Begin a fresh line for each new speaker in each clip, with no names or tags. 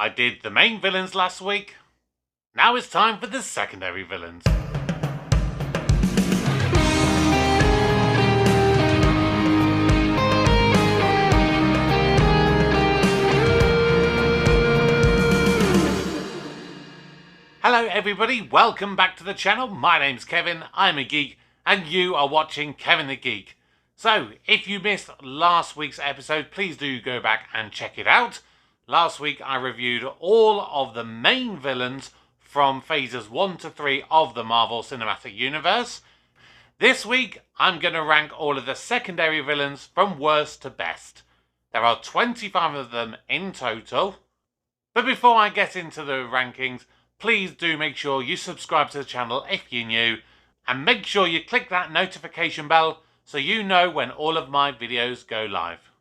I did the main villains last week. Now it's time for the secondary villains. Hello everybody, welcome back to the channel. My name's Kevin, I'm a geek, and you are watching Kevin the Geek. So, if you missed last week's episode, please do go back and check it out. Last week I reviewed all of the main villains from phases 1 to 3 of the Marvel Cinematic Universe. This week I'm going to rank all of the secondary villains from worst to best. There are 25 of them in total. But before I get into the rankings, please do make sure you subscribe to the channel if you're new, and make sure you click that notification bell so you know when all of my videos go live.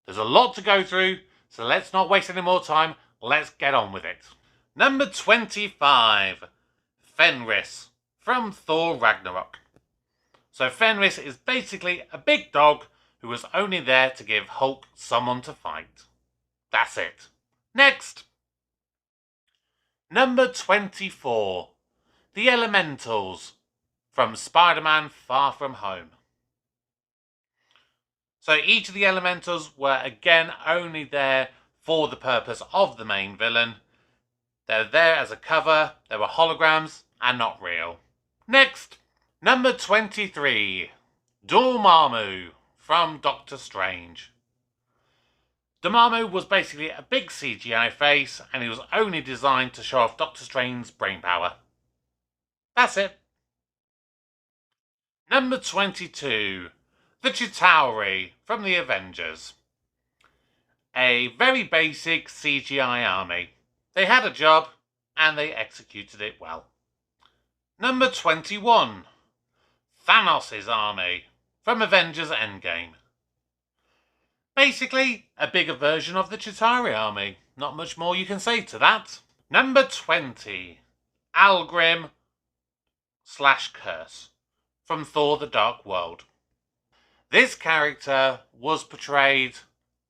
There's a lot to go through, so let's not waste any more time, let's get on with it. Number 25, Fenris from Thor Ragnarok. So Fenris is basically a big dog who was only there to give Hulk someone to fight. That's it. Next. Number 24, the Elementals from Spider-Man Far From Home. So each of the Elementals were again only there for the purpose of the main villain. They're there as a cover, they were holograms and not real. Next, number 23, Dormammu from Doctor Strange. Dormammu was basically a big CGI face, and he was only designed to show off Doctor Strange's brain power. That's it. Number 22, the Chitauri from the Avengers. A very basic CGI army. They had a job, and they executed it well. Number 21, Thanos' Army from Avengers Endgame. Basically, a bigger version of the Chitauri army. Not much more you can say to that. Number 20, Algrim / Curse from Thor the Dark World. This character was portrayed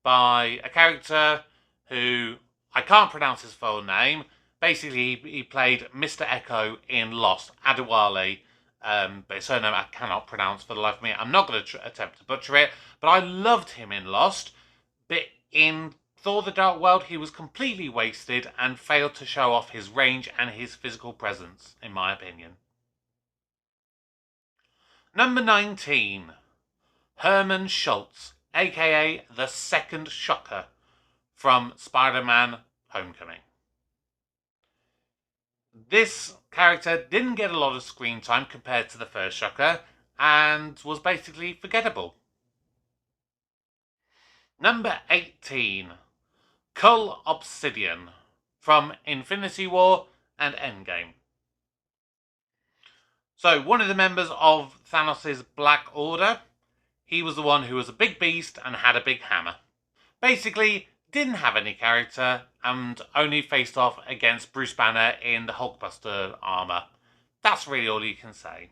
by a character who, I can't pronounce his full name. Basically, he played Mr. Echo in Lost, Adewale. But his surname I cannot pronounce for the life of me. I'm not going to attempt to butcher it. But I loved him in Lost. But in Thor the Dark World, he was completely wasted and failed to show off his range and his physical presence, in my opinion. Number 19, Herman Schultz, aka the Second Shocker from Spider-Man Homecoming. This character didn't get a lot of screen time compared to the first Shocker and was basically forgettable. Number 18, Cull Obsidian from Infinity War and Endgame. So one of the members of Thanos' Black Order, he was the one who was a big beast and had a big hammer. Basically, didn't have any character and only faced off against Bruce Banner in the Hulkbuster armor. That's really all you can say.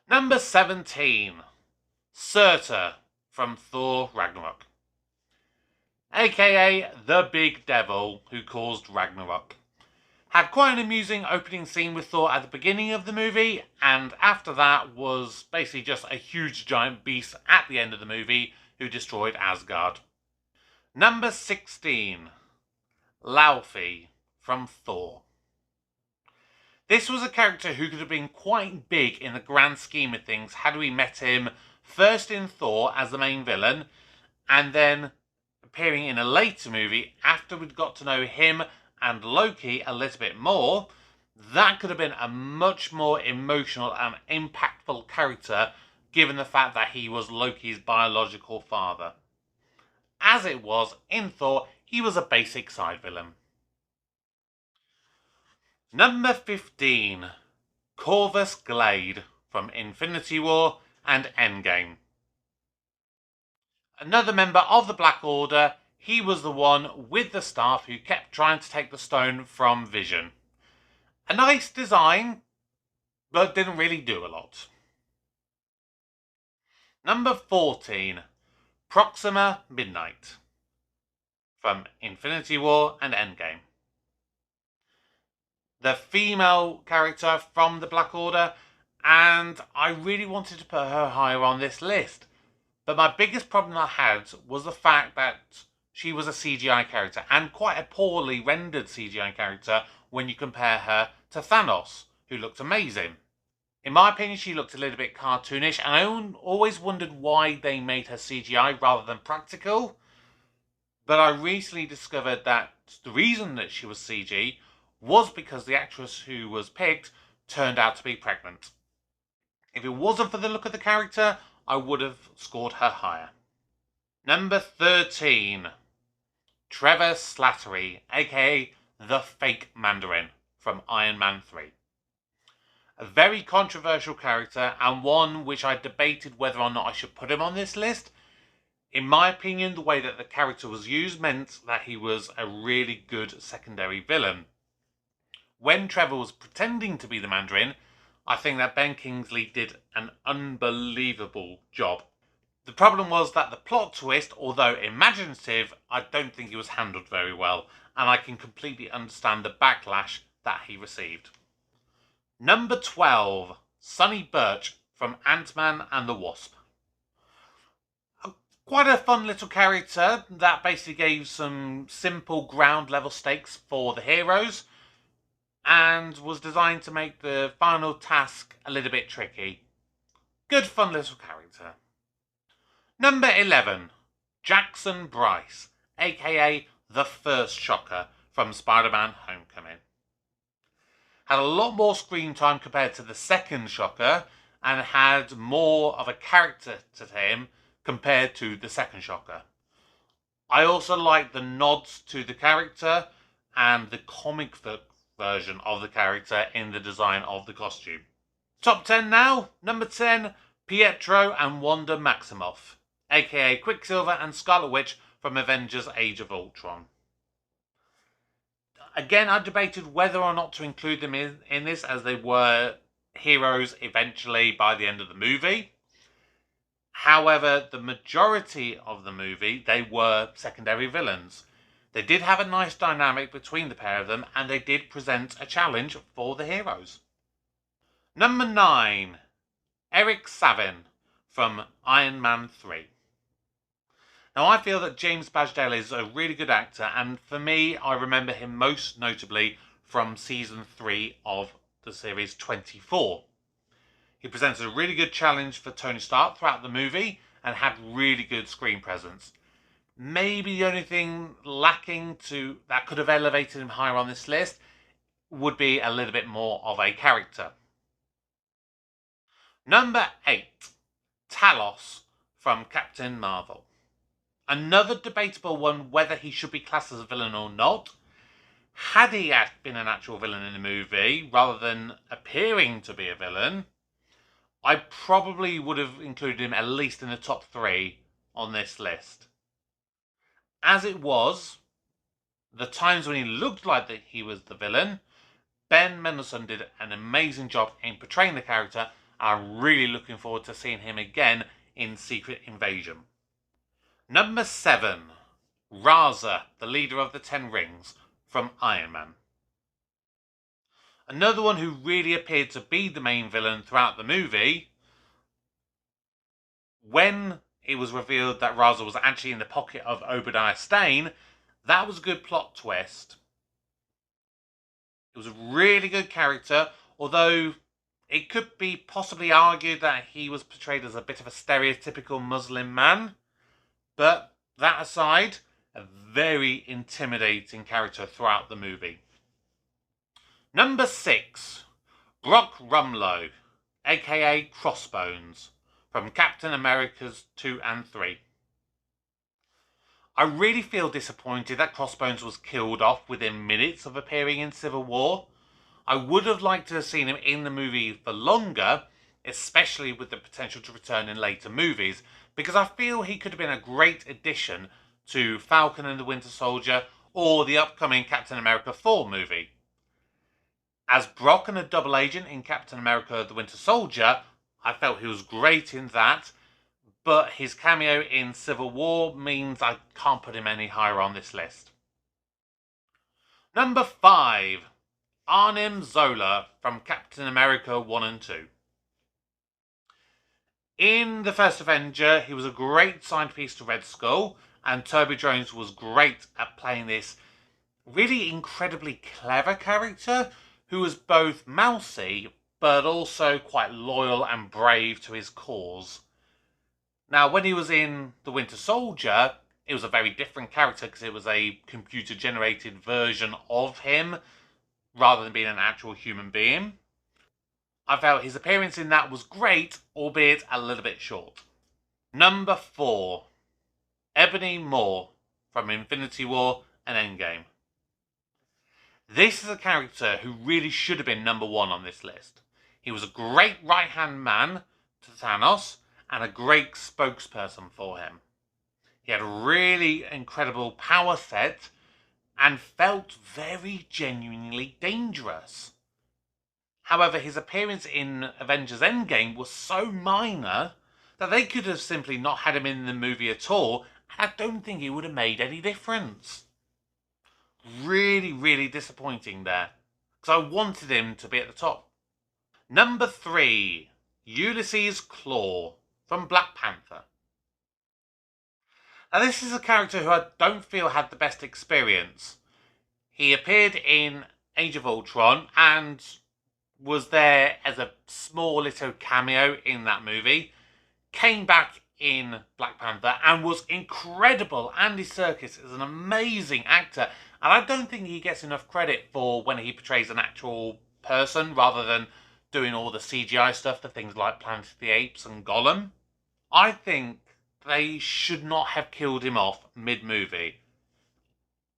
Number 17, Surtur from Thor Ragnarok. AKA the Big Devil who caused Ragnarok. Had quite an amusing opening scene with Thor at the beginning of the movie, and after that was basically just a huge giant beast at the end of the movie who destroyed Asgard. Number 16, Laufey from Thor. This was a character who could have been quite big in the grand scheme of things had we met him first in Thor as the main villain, and then appearing in a later movie after we'd got to know him and Loki a little bit more. That could have been a much more emotional and impactful character given the fact that he was Loki's biological father. As it was, in Thor, he was a basic side villain. Number 15, Corvus Glade from Infinity War and Endgame. Another member of the Black Order, he was the one with the staff who kept trying to take the stone from Vision. A nice design, but didn't really do a lot. Number 14, Proxima Midnight from Infinity War and Endgame. The female character from the Black Order, and I really wanted to put her higher on this list. But my biggest problem I had was the fact that she was a CGI character, and quite a poorly rendered CGI character when you compare her to Thanos, who looked amazing. In my opinion, she looked a little bit cartoonish, and I always wondered why they made her CGI rather than practical. But I recently discovered that the reason that she was CG was because the actress who was picked turned out to be pregnant. If it wasn't for the look of the character, I would have scored her higher. Number 13. Trevor Slattery, aka the Fake Mandarin from Iron Man 3. A very controversial character, and one which I debated whether or not I should put him on this list. In my opinion, the way that the character was used meant that he was a really good secondary villain. When Trevor was pretending to be the Mandarin, I think that Ben Kingsley did an unbelievable job. The problem was that the plot twist, although imaginative, I don't think it was handled very well, and I can completely understand the backlash that he received. Number 12. Sonny Birch from Ant-Man and the Wasp. Quite a fun little character that basically gave some simple ground level stakes for the heroes, and was designed to make the final task a little bit tricky. Good fun little character. Number 11. Jackson Bryce, aka the First Shocker from Spider-Man Homecoming. Had a lot more screen time compared to the second Shocker, and had more of a character to him compared to the second Shocker. I also like the nods to the character and the comic book version of the character in the design of the costume. Top 10 now. Number 10, Pietro and Wanda Maximoff, aka Quicksilver and Scarlet Witch from Avengers Age of Ultron. Again, I debated whether or not to include them in this, as they were heroes eventually by the end of the movie. However, the majority of the movie, they were secondary villains. They did have a nice dynamic between the pair of them, and they did present a challenge for the heroes. Number 9. Eric Savin from Iron Man 3. Now, I feel that James Badge is a really good actor, and for me, I remember him most notably from Season 3 of the series 24. He presented a really good challenge for Tony Stark throughout the movie, and had really good screen presence. Maybe the only thing lacking that could have elevated him higher on this list would be a little bit more of a character. Number 8. Talos from Captain Marvel. Another debatable one whether he should be classed as a villain or not. Had he been an actual villain in the movie, rather than appearing to be a villain, I probably would have included him at least in the top 3 on this list. As it was, the times when he looked like that he was the villain, Ben Mendelsohn did an amazing job in portraying the character. I'm really looking forward to seeing him again in Secret Invasion. Number 7. Razzle, the leader of the Ten Rings from Iron Man. Another one who really appeared to be the main villain throughout the movie. When it was revealed that Razzle was actually in the pocket of Obadiah Stane, that was a good plot twist. It was a really good character, although it could be possibly argued that he was portrayed as a bit of a stereotypical Muslim man. But that aside, a very intimidating character throughout the movie. Number 6. Brock Rumlow, aka Crossbones, from Captain America's 2 and 3. I really feel disappointed that Crossbones was killed off within minutes of appearing in Civil War. I would have liked to have seen him in the movie for longer, especially with the potential to return in later movies, because I feel he could have been a great addition to Falcon and the Winter Soldier or the upcoming Captain America 4 movie. As Brock and a double agent in Captain America the Winter Soldier, I felt he was great in that, but his cameo in Civil War means I can't put him any higher on this list. Number 5, Arnim Zola from Captain America 1 and 2. In the first Avenger, he was a great side piece to Red Skull, and Toby Jones was great at playing this really incredibly clever character who was both mousy but also quite loyal and brave to his cause. Now, when he was in The Winter Soldier, it was a very different character because it was a computer-generated version of him rather than being an actual human being. I felt his appearance in that was great, albeit a little bit short. Number 4, Ebony Maw from Infinity War and Endgame. This is a character who really should have been number 1 on this list. He was a great right-hand man to Thanos and a great spokesperson for him. He had a really incredible power set and felt very genuinely dangerous. However, his appearance in Avengers Endgame was so minor that they could have simply not had him in the movie at all, and I don't think it would have made any difference. Really, really disappointing there, because I wanted him to be at the top. Number 3, Ulysses Claw from Black Panther. Now, this is a character who I don't feel had the best experience. He appeared in Age of Ultron and was there as a small little cameo in that movie, came back in Black Panther and was incredible. Andy Serkis is an amazing actor, and I don't think he gets enough credit for when he portrays an actual person rather than doing all the CGI stuff for things like Planet of the Apes and Gollum. I think they should not have killed him off mid-movie.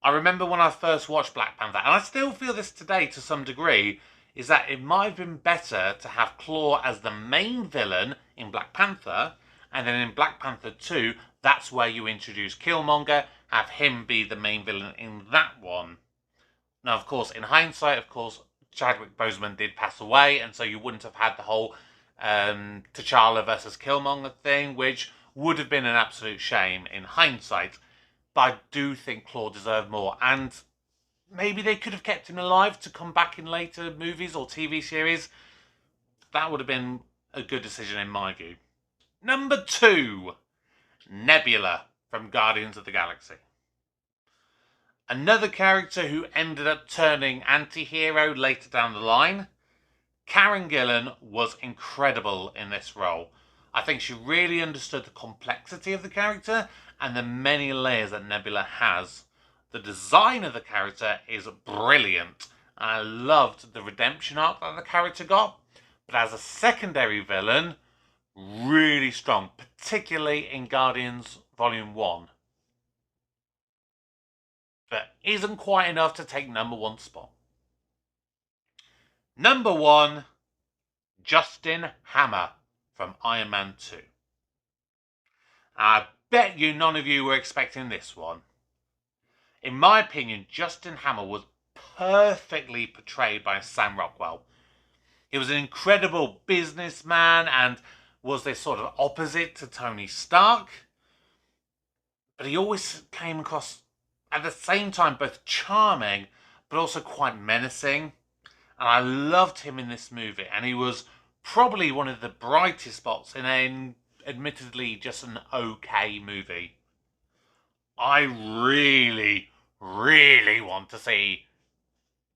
I remember when I first watched Black Panther, and I still feel this today to some degree, is that it might have been better to have Claw as the main villain in Black Panther, and then in Black Panther 2, that's where you introduce Killmonger, have him be the main villain in that one. Now, of course, in hindsight, Chadwick Boseman did pass away, and so you wouldn't have had the whole T'Challa versus Killmonger thing, which would have been an absolute shame in hindsight. But I do think Claw deserved more, and maybe they could have kept him alive to come back in later movies or TV series. That would have been a good decision in my view. Number 2, Nebula from Guardians of the Galaxy. Another character who ended up turning anti-hero later down the line. Karen Gillan was incredible in this role. I think she really understood the complexity of the character and the many layers that Nebula has. The design of the character is brilliant, and I loved the redemption arc that the character got. But as a secondary villain, really strong, particularly in Guardians Volume 1. But isn't quite enough to take number 1 spot. Number 1, Justin Hammer from Iron Man 2. I bet you none of you were expecting this one. In my opinion, Justin Hammer was perfectly portrayed by Sam Rockwell. He was an incredible businessman and was this sort of opposite to Tony Stark. But he always came across, at the same time, both charming but also quite menacing. And I loved him in this movie. And he was probably one of the brightest spots in an admittedly just an okay movie. I really, really want to see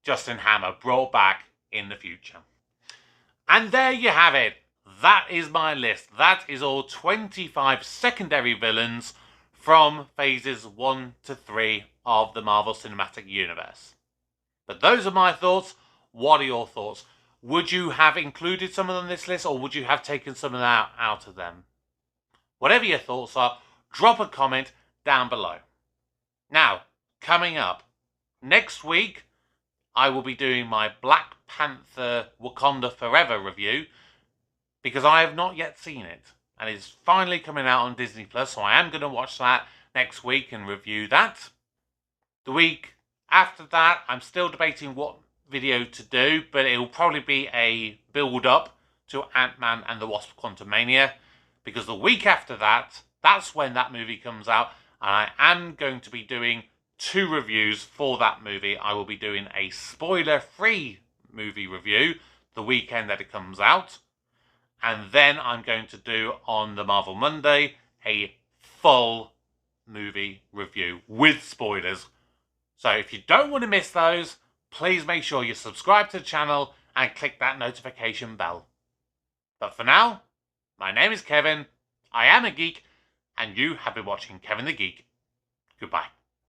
Justin Hammer brought back in the future. And there you have it. That is my list. That is all 25 secondary villains from phases 1 to 3 of the Marvel Cinematic Universe. But those are my thoughts. What are your thoughts? Would you have included some of them on this list, or would you have taken some of that out of them? Whatever your thoughts are, drop a comment down below. Now, coming up, next week, I will be doing my Black Panther Wakanda Forever review, because I have not yet seen it. And it's finally coming out on Disney+, so I am going to watch that next week and review that. The week after that, I'm still debating what video to do, but it will probably be a build-up to Ant-Man and the Wasp: Quantumania. because the week after that, that's when that movie comes out, and I am going to be doing 2 reviews for that movie. I will be doing a spoiler-free movie review the weekend that it comes out, and then I'm going to do on the Marvel Monday a full movie review with spoilers. So if you don't want to miss those, please make sure you subscribe to the channel and click that notification bell. But for now, my name is Kevin, I am a geek, and you have been watching Kevin the Geek. Goodbye.